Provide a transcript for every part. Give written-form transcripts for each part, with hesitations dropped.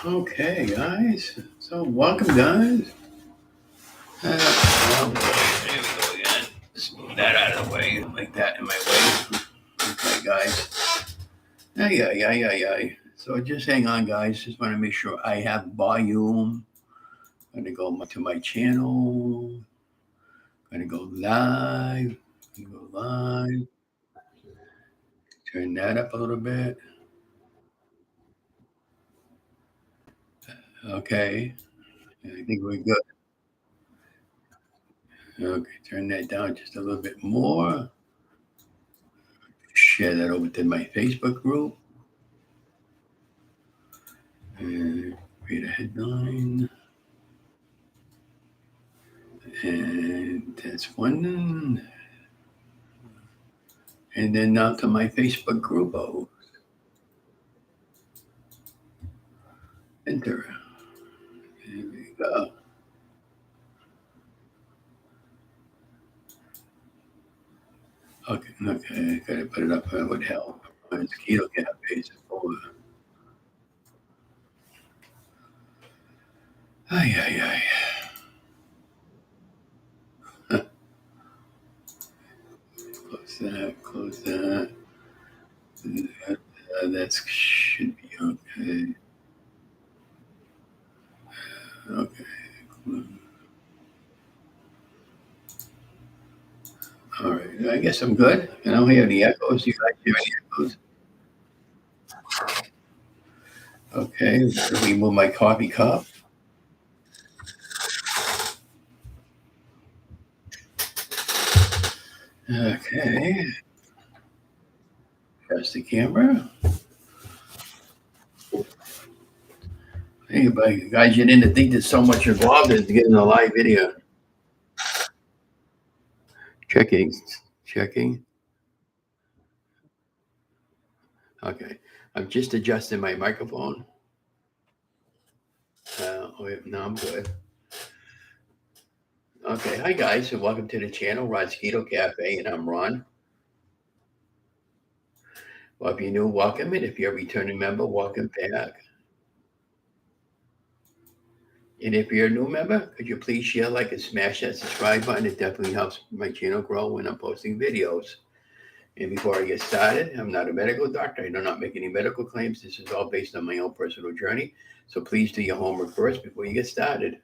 Okay, guys. So, welcome, guys. There we go again. Just move that out of the way, like that in my way. Okay, guys. Yeah. So, just hang on, guys. Just want to make sure I have volume. I'm gonna go to my channel. Gonna go live. Go live. Turn that up a little bit. Okay. I think we're good. Okay, turn that down just a little bit more. Share that over to my Facebook group. And create a headline. And that's one. And then now to my Facebook group. Oh, enter. There we go. Okay. Gotta put it up. That would help. It's Keto Café. Ay. Close that. That should be okay. Okay. All right. I guess I'm good. I don't hear any echoes. You guys hear any echoes? Okay. Remove my coffee cup. Okay. Press the camera. Hey, guys, you didn't think there's so much involved in getting a live video. Checking. Okay. I'm just adjusting my microphone. No, I'm good. Okay. Hi, guys, and welcome to the channel, Ron's Keto Cafe, and I'm Ron. Well, if you're new, welcome, and if you're a returning member, welcome back. And if you're a new member, could you please share, like, and smash that subscribe button? It definitely helps my channel grow when I'm posting videos. And before I get started, I'm not a medical doctor. I do not make any medical claims. This is all based on my own personal journey. So please do your homework first before you get started.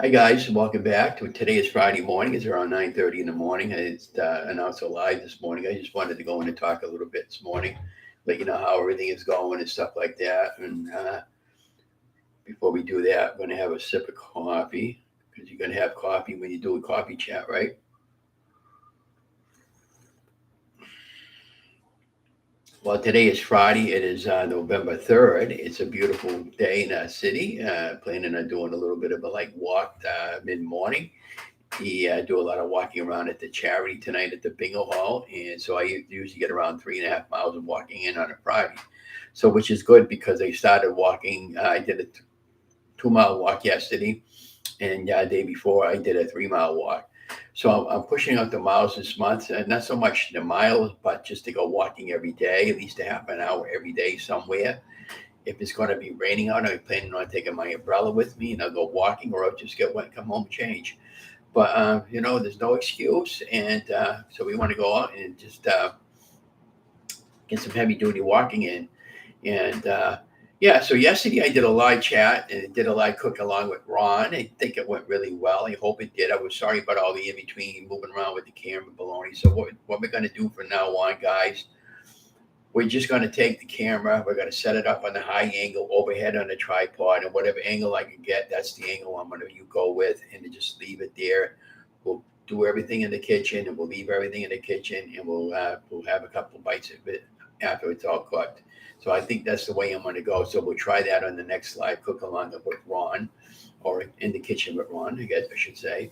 Hi, guys. Welcome back. Today is Friday morning. It's around 9:30 in the morning. It's announced live this morning. I just wanted to go in and talk a little bit this morning, let you know how everything is going and stuff like that. And before we do that, I'm going to have a sip of coffee, because you're going to have coffee when you do a coffee chat, right? Well, today is Friday. It is November 3rd. It's a beautiful day in our city. Planning on doing a little bit of a walk mid-morning. We do a lot of walking around at the charity tonight at the bingo hall. And so I usually get around 3.5 miles of walking in on a Friday. So, which is good, because I started walking. I did a 2-mile walk yesterday. And the day before, I did a 3-mile walk. So I'm pushing out the miles this month, and not so much the miles, but just to go walking every day, at least a half an hour every day somewhere. If it's going to be raining out, I'm planning on taking my umbrella with me, and I'll go walking, or I'll just get wet and come home and change. But, there's no excuse. And so we want to go out and just get some heavy duty walking in. And so yesterday I did a live chat and did a live cook along with Ron. I think it went really well. I hope it did. I was sorry about all the in between moving around with the camera baloney. So what we're going to do from now on, guys, we're just going to take the camera. We're going to set it up on the high angle overhead on the tripod, and whatever angle I can get, that's the angle I'm going to go with, and to just leave it there. We'll do everything in the kitchen, and we'll leave everything in the kitchen, and we'll have a couple bites of it after it's all cooked. So I think that's the way I'm going to go. So we'll try that on the next live cook along with Ron, or in the kitchen with Ron, I guess I should say.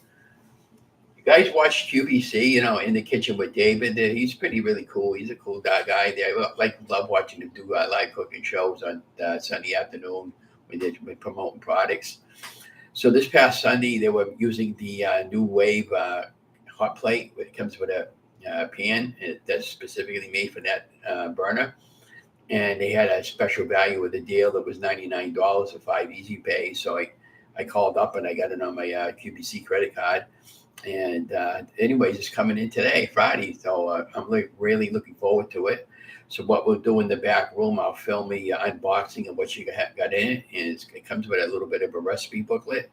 You guys watch QVC, in the kitchen with David. He's really cool. He's a cool guy there. I love watching him do live cooking shows on Sunday afternoon when they're promoting products. So this past Sunday, they were using the New Wave hot plate. It comes with a pan that's specifically made for that burner. And they had a special value with a deal that was $99 for 5 easy pays. So I called up and I got it on my QBC credit card. And anyways, it's coming in today, Friday. So I'm really looking forward to it. So what we'll do in the back room, I'll film the unboxing of what you got in it. And it comes with a little bit of a recipe booklet.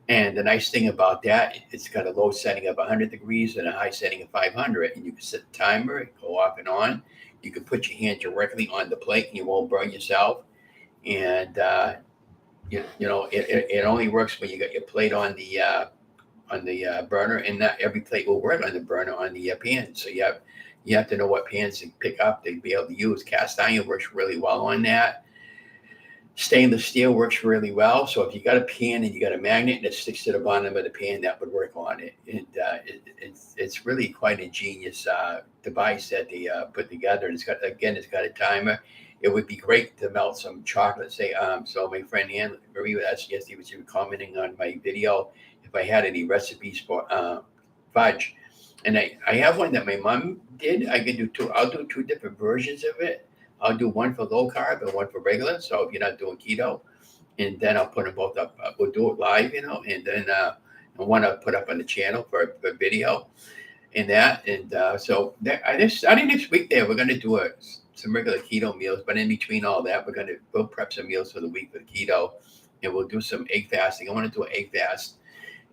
And the nice thing about that, it's got a low setting of 100 degrees and a high setting of 500. And you can set the timer, go off and on. You can put your hand directly on the plate and you won't burn yourself. And, it only works when you got your plate on the burner, and not every plate will work on the burner on the pan. So you have to know what pans to pick up to be able to use. Cast iron works really well on that. Stainless steel works really well. So if you got a pan and you got a magnet that sticks to the bottom of the pan, that would work on it. And it's really quite an ingenious device that they put together. And it's got a timer. It would be great to melt some chocolate. So my friend Anne Marie was asking yesterday, was commenting on my video if I had any recipes for fudge. And I have one that my mom did. I can do two. I'll do two different versions of it. I'll do one for low carb and one for regular. So if you're not doing keto, and then I'll put them both up. We'll do it live, and then one I'll put up on the channel for video and that. And so starting next week there, we're going to do some regular keto meals. But in between all that, we'll prep some meals for the week for the keto, and we'll do some egg fasting. I want to do an egg fast.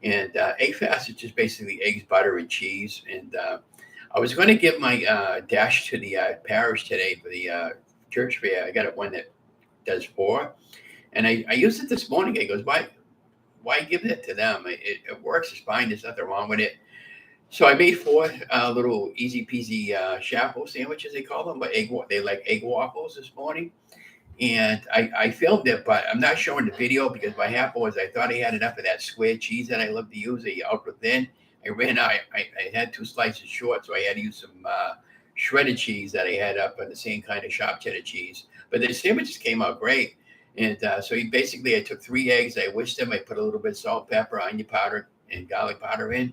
And egg fast is just basically eggs, butter, and cheese. And I was going to give my dash to the parish today for the church fair. I got it one that does 4. And I used it this morning. He goes, why give it to them? It works. It's fine. There's nothing wrong with it. So I made 4 little easy peasy shapo sandwiches, they call them, but they like egg waffles this morning. And I filmed it, but I'm not showing the video because what happened was I thought I had enough of that square cheese that I love to use, the ultra thin. I ran out. I had 2 slices short, so I had to use some shredded cheese that I had up on the same kind of sharp cheddar cheese. But the sandwiches came out great. And so I took 3 eggs, I whisked them, I put a little bit of salt, pepper, onion powder, and garlic powder in,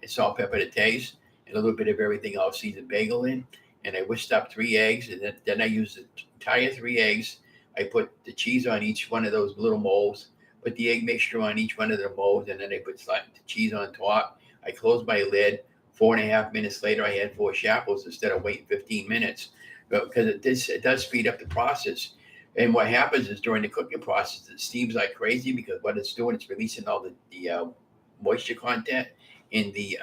and salt, pepper to taste, and a little bit of everything else, seasoned bagel in. And I whisked up 3 eggs, and then I used the entire 3 eggs. I put the cheese on each one of those little molds, put the egg mixture on each one of the molds, and then I put the cheese on top. I closed my lid. 4.5 minutes later, I had 4 shapos instead of waiting 15 minutes, because it does speed up the process. And what happens is during the cooking process, it steams like crazy because what it's doing, it's releasing all the moisture content in the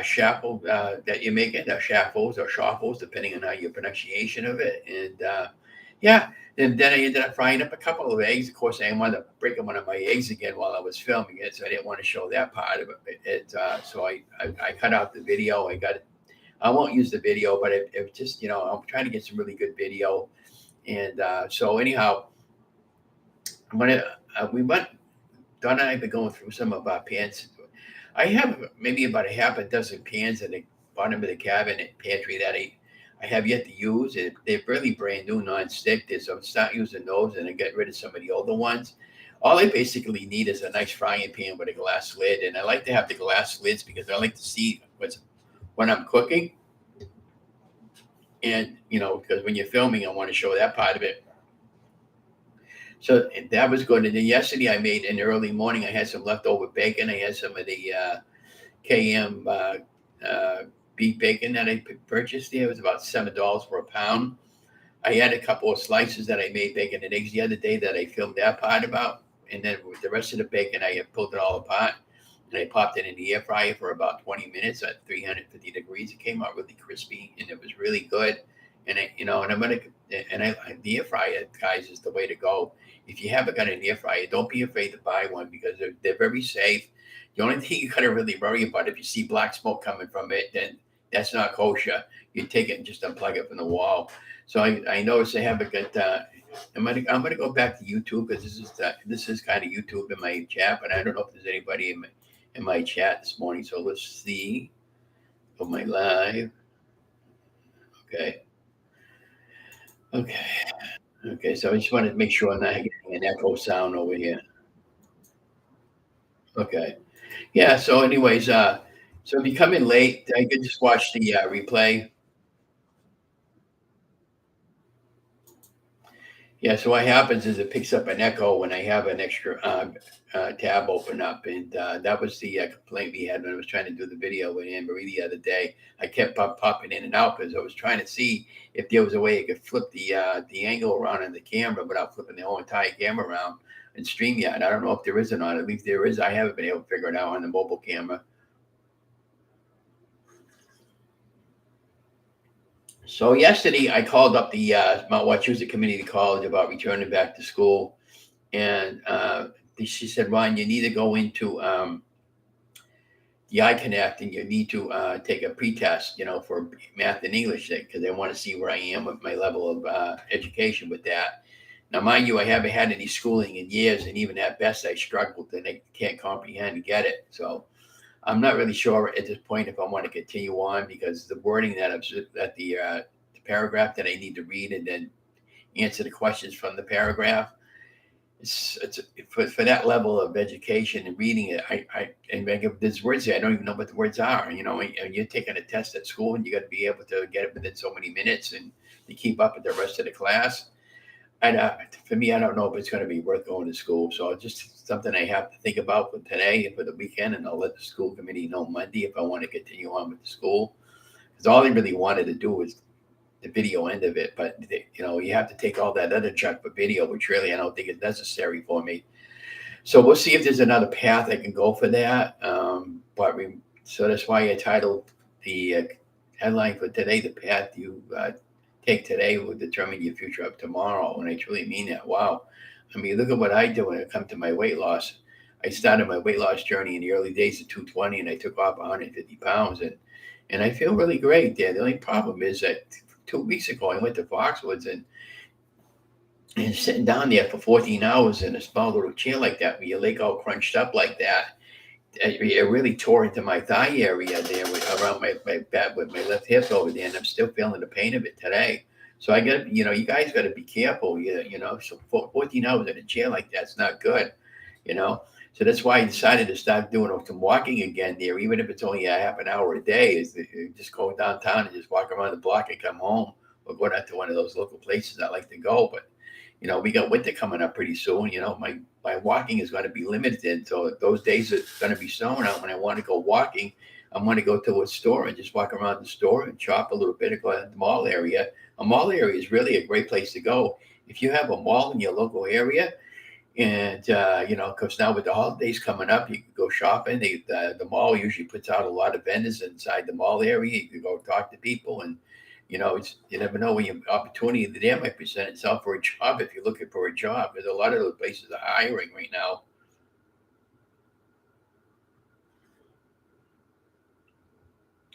shackle that you're making, the shaffles or shaffles, depending on how your pronunciation of it. And and then I ended up frying up a couple of eggs. Of course, I wanted to break one of my eggs again while I was filming it, so I didn't want to show that part of it. So I cut out the video. I won't use the video, but it just, I'm trying to get some really good video. And so anyhow, Donna and I have been going through some of our pans. I have maybe about a half a dozen pans in the bottom of the cabinet pantry that I have yet to use. They're really brand new, non-stick. So start using those and then get rid of some of the older ones. All I basically need is a nice frying pan with a glass lid. And I like to have the glass lids because I like to see when I'm cooking. And, because when you're filming, I want to show that part of it. So that was good. And then yesterday I made in the early morning, I had some leftover bacon. I had some of the KM beef bacon that I purchased there. It was about $7 for a pound. I had a couple of slices that I made bacon and eggs the other day that I filmed that part about. And then with the rest of the bacon, I had pulled it all apart. And I popped it in the air fryer for about 20 minutes at 350 degrees. It came out really crispy and it was really good. And the air fryer, guys, is the way to go. If you haven't got an air fryer, don't be afraid to buy one because they're very safe. The only thing you got to really worry about, if you see black smoke coming from it, then that's not kosher. You take it and just unplug it from the wall. So I noticed I haven't got. I'm gonna go back to YouTube because this is kind of YouTube in my chat, but I don't know if there's anybody in my chat this morning. So let's see. On my live. Okay. So I just wanted to make sure I'm not getting an echo sound over here. Okay. Yeah. So anyways, So if you come in late, I could just watch the replay. Yeah, so what happens is it picks up an echo when I have an extra tab open up, and that was the complaint we had when I was trying to do the video with Anne Marie the other day. I kept popping in and out because I was trying to see if there was a way I could flip the angle around on the camera without flipping the whole entire camera around and StreamYard. I don't know if there is or not. At least there is. I haven't been able to figure it out on the mobile camera. So yesterday I called up the Mount Wachusett Community College about returning back to school, and she said, "Ron, you need to go into the iConnect, and you need to take a pretest, for math and English, because they want to see where I am with my level of education with that." Now, mind you, I haven't had any schooling in years, and even at best, I struggled and I can't comprehend and get it. So I'm not really sure at this point if I want to continue on, because the wording that I'm at the paragraph that I need to read and then answer the questions from the paragraph. It's for that level of education and reading it. There's words there I don't even know what the words are. And you're taking a test at school, and you got to be able to get it within so many minutes and to keep up with the rest of the class. And for me, I don't know if it's going to be worth going to school. So it's just something I have to think about for today and for the weekend. And I'll let the school committee know Monday if I want to continue on with the school. Because all they really wanted to do was the video end of it. But, you have to take all that other junk for video, which really I don't think is necessary for me. So we'll see if there's another path I can go for that. So that's why I titled the headline for today, "The path you take today will determine your future of tomorrow." And I truly mean that. Wow. I mean, look at what I do when it comes to my weight loss. I started my weight loss journey in the early days of 220, and I took off 150 pounds, and I feel really great there. The only problem is that 2 weeks ago I went to Foxwoods, and sitting down there for 14 hours in a small little chair like that, with your leg all crunched up like that, it really tore into my thigh area there around my back with my left hip over there, and I'm still feeling the pain of it today. So I got, you guys got to be careful. So 14 hours in a chair like that's not good. You know, so that's why I decided to start doing some walking again there, even if it's only a half an hour a day. Is just go downtown and just walk around the block and come home, or go down to one of those local places I like to go. But we got winter coming up pretty soon. My walking is going to be limited. So those days it's going to be snowing out. When I want to go walking, I'm going to go to a store and just walk around the store and shop a little bit and go to the mall area. A mall area is really a great place to go. If you have a mall in your local area, and because now with the holidays coming up, you can go shopping. The mall usually puts out a lot of vendors inside the mall area. You can go talk to people, and you never know when your opportunity there might present itself for a job if you're looking for a job. Because a lot of those places are hiring right now.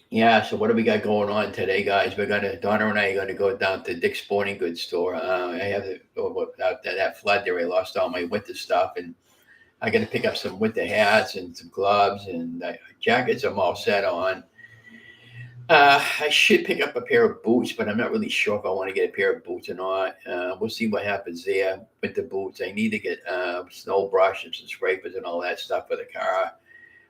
Yeah, so what do we got going on today, guys? Donna and I are gonna go down to Dick's Sporting Goods store. I have after that flood there. I lost all my winter stuff, and I got to pick up some winter hats and some gloves and jackets. I'm all set on. I should pick up a pair of boots, but I'm not really sure if I want to get a pair of boots or not. We'll see what happens there with the boots. I need to get snow brush and some scrapers and all that stuff for the car.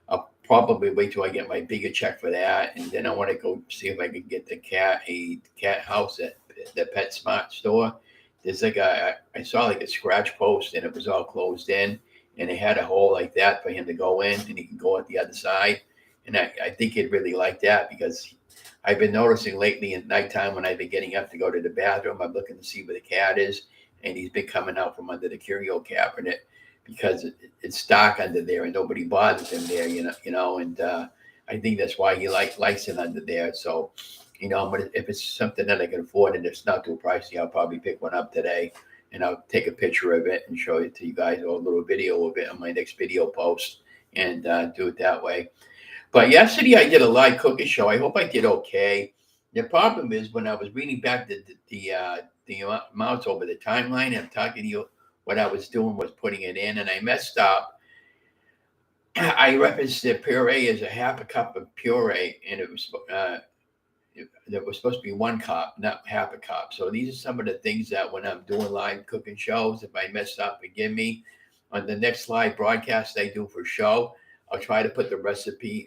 I'll probably wait till I get my bigger check for that, and then I want to go see if I can get a cat house at the PetSmart store. There's I saw like a scratch post, and it was all closed in, and it had a hole like that for him to go in, and he can go at the other side. And I think he'd really like that, because I've been noticing lately at nighttime when I've been getting up to go to the bathroom, I'm looking to see where the cat is, and he's been coming out from under the curio cabinet, because it's dark under there and nobody bothers him there, and I think that's why he likes it under there. So, if it's something that I can afford and it's not too pricey, I'll probably pick one up today, and I'll take a picture of it and show it to you guys, or a little video of it on my next video post, and do it that way. But yesterday I did a live cooking show. I hope I did okay. The problem is, when I was reading back the amounts over the timeline, and I'm talking to you, what I was doing was putting it in, and I messed up. I referenced the puree as a half a cup of puree, and there was supposed to be 1 cup, not half a cup. So these are some of the things that when I'm doing live cooking shows, if I mess up, forgive me. On the next live broadcast I do for show, I'll try to put the recipe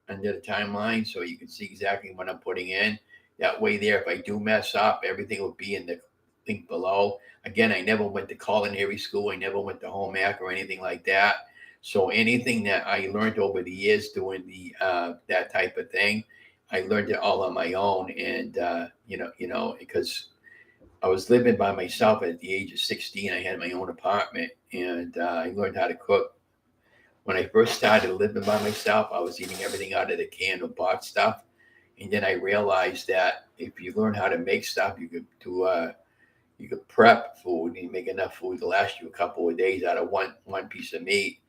under the timeline so you can see exactly what I'm putting in. That way there, if I do mess up, everything will be in the link below. Again, I never went to culinary school. I never went to home ec or anything like that. So anything that I learned over the years doing the that type of thing, I learned it all on my own. And because I was living by myself at the age of 16, I had my own apartment, and I learned how to cook. When I first started living by myself, I was eating everything out of the can or box stuff, and then I realized that if you learn how to make stuff, you could prep food and make enough food to last you a couple of days out of one piece of meat,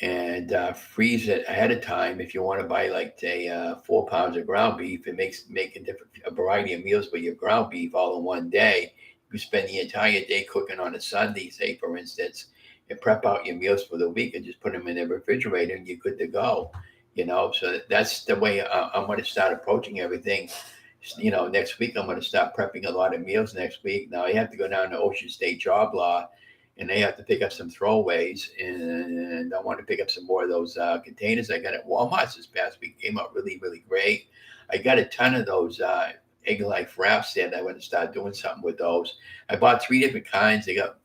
and freeze it ahead of time. If you want to buy like say 4 pounds of ground beef, it makes making a variety of meals for your ground beef all in one day. You spend the entire day cooking on a Sunday, say for instance, and prep out your meals for the week and just put them in the refrigerator and you're good to go. So that's the way I'm going to start approaching everything. Next week I'm going to start prepping a lot of meals next week. Now I have to go down to Ocean State Job Law, and they have to pick up some throwaways, and I want to pick up some more of those containers I got at Walmart this past week. Came out really, really great. I got a ton of those egg life wraps there, and I want to start doing something with those. I bought 3 different kinds. They got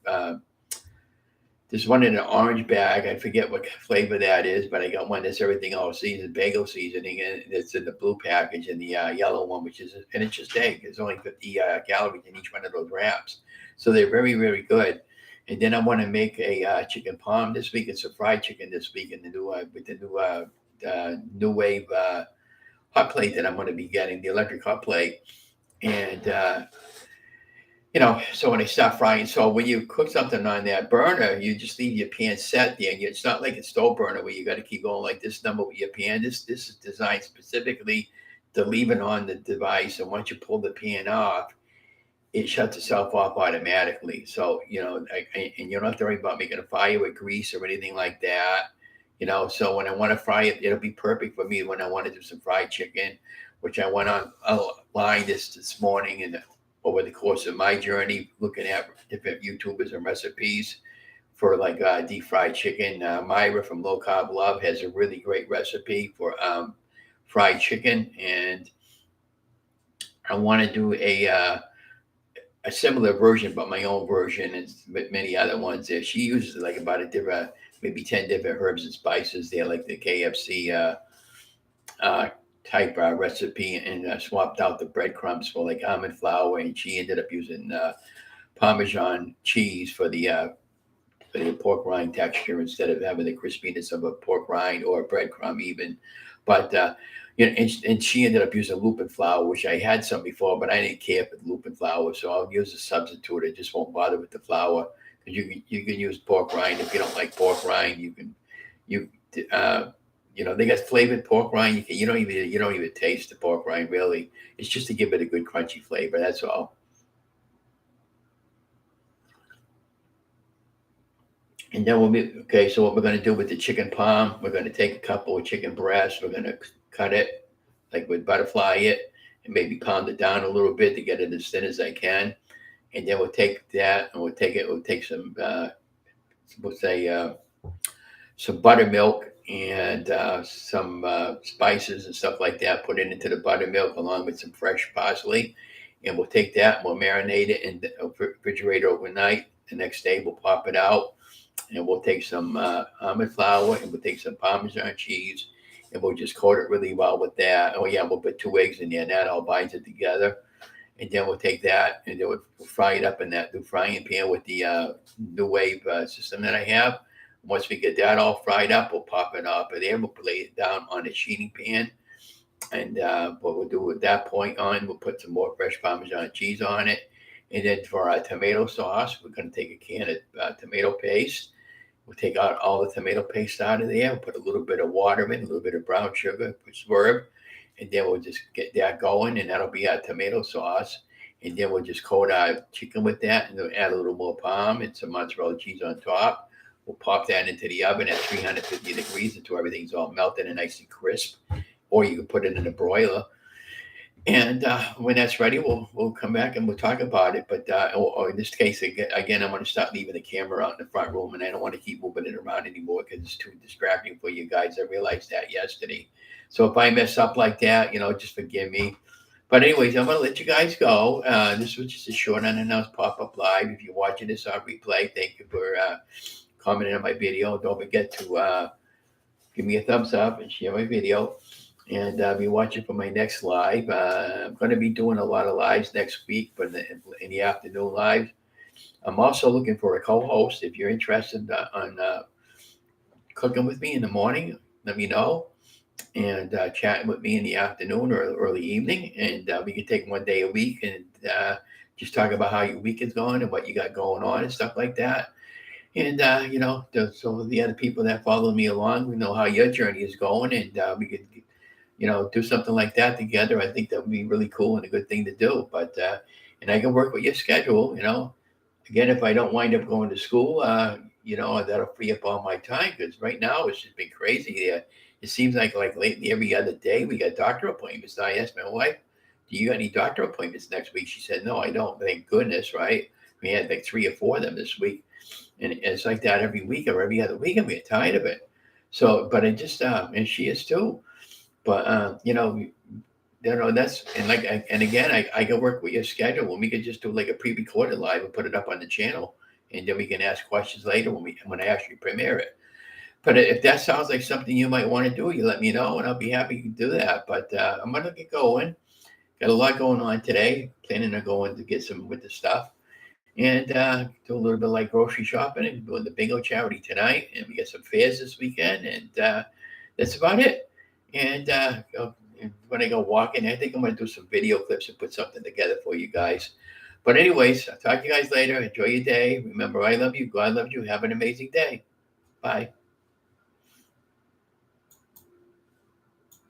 there's one in an orange bag. I forget what flavor that is, but I got one that's everything all seasoned, bagel seasoning, and it's in the blue package, and the yellow one, which is, and it's just egg. There's only 50 calories in each one of those wraps. So they're very, very good. And then I want to make a chicken parm this week. It's a fried chicken this week in the new with the new wave hot plate that I'm going to be getting, the electric hot plate. And so when I start frying, so when you cook something on that burner, you just leave your pan set there. And it's not like a stove burner where you got to keep going like this number with your pan. This is designed specifically to leave it on the device, and once you pull the pan off, it shuts itself off automatically. So, and you don't have to worry about making a fire with grease or anything like that. So when I want to fry it, it'll be perfect for me when I want to do some fried chicken, which I went online this morning and over the course of my journey, looking at different YouTubers and recipes for like deep fried chicken. Myra from Low Carb Love has a really great recipe for fried chicken, and I want to do a similar version, but my own version, and many other ones there. She uses like about maybe 10 different herbs and spices there, like the KFC type recipe, and swapped out the breadcrumbs for like almond flour, and she ended up using Parmesan cheese for the pork rind texture instead of having the crispiness of a pork rind or a breadcrumb even. But and she ended up using lupin flour, which I had some before, but I didn't care for the lupin flour, so I'll use a substitute. I just won't bother with the flour, because you can use pork rind if you don't like pork rind. They got flavored pork rind. You don't even taste the pork rind really. It's just to give it a good crunchy flavor. That's all. And then okay. So what we're going to do with the chicken parm, we're going to take a couple of chicken breasts. We're going to cut it like with butterfly it, and maybe pound it down a little bit to get it as thin as I can. And then we'll take that and we'll take some, we'll say some buttermilk and some spices and stuff like that. Put it into the buttermilk along with some fresh parsley, and we'll take that and we'll marinate it in the refrigerator overnight. The next day we'll pop it out, and we'll take some almond flour, and we'll take some Parmesan cheese, and we'll just coat it really well with that. Oh yeah, we'll put 2 eggs in there, and that all binds it together. And then we'll take that and then we'll fry it up in that new frying pan with the new wave system that I have. Once we get that all fried up, we'll pop it up, and then we'll lay it down on a sheeting pan. And what we'll do at that point on, we'll put some more fresh Parmesan cheese on it. And then for our tomato sauce, we're going to take a can of tomato paste. We'll take out all the tomato paste out of there. We'll put a little bit of water in, a little bit of brown sugar, swerve, and then we'll just get that going, and that'll be our tomato sauce. And then we'll just coat our chicken with that, and then add a little more parm and some mozzarella cheese on top. We'll pop that into the oven at 350 degrees until everything's all melted and nice and crisp. Or you can put it in a broiler. And when that's ready, we'll come back and we'll talk about it. But or in this case, again, I'm going to start leaving the camera out in the front room, and I don't want to keep moving it around anymore because it's too distracting for you guys. I realized that yesterday. So if I mess up like that, just forgive me. But anyways, I'm going to let you guys go. This was just a short unannounced pop-up live. If you're watching this on replay, thank you for commenting on my video. Don't forget to give me a thumbs up and share my video. And I'll be watching for my next live. I'm going to be doing a lot of lives next week, but in the afternoon lives. I'm also looking for a co-host. If you're interested on cooking with me in the morning, let me know. And chatting with me in the afternoon or early evening. And we can take one day a week and just talk about how your week is going and what you got going on and stuff like that. And so the other people that follow me along, we know how your journey is going, and we could, do something like that together. I think that would be really cool and a good thing to do. But and I can work with your schedule. Again, if I don't wind up going to school, that'll free up all my time because right now it's just been crazy. It seems like lately every other day we got doctor appointments. So I asked my wife, "Do you got any doctor appointments next week?" She said, "No, I don't. Thank goodness." Right? We had like 3 or 4 of them this week. And it's like that every week or every other week, and we get tired of it. So, but I just, and she is too. But that's and again, I can work with your schedule when we could just do like a pre-recorded live and put it up on the channel, and then we can ask questions later when I actually premiere it. But if that sounds like something you might want to do, you let me know, and I'll be happy to do that. But I'm gonna get going. Got a lot going on today. Planning on going to get some with the stuff and do a little bit like grocery shopping and doing the bingo charity tonight. And we got some fairs this weekend, and that's about it. And when I go walking, I think I'm going to do some video clips and put something together for you guys. But anyways, I'll talk to you guys later. Enjoy your day. Remember, I love you. God loves you. Have an amazing day. Bye.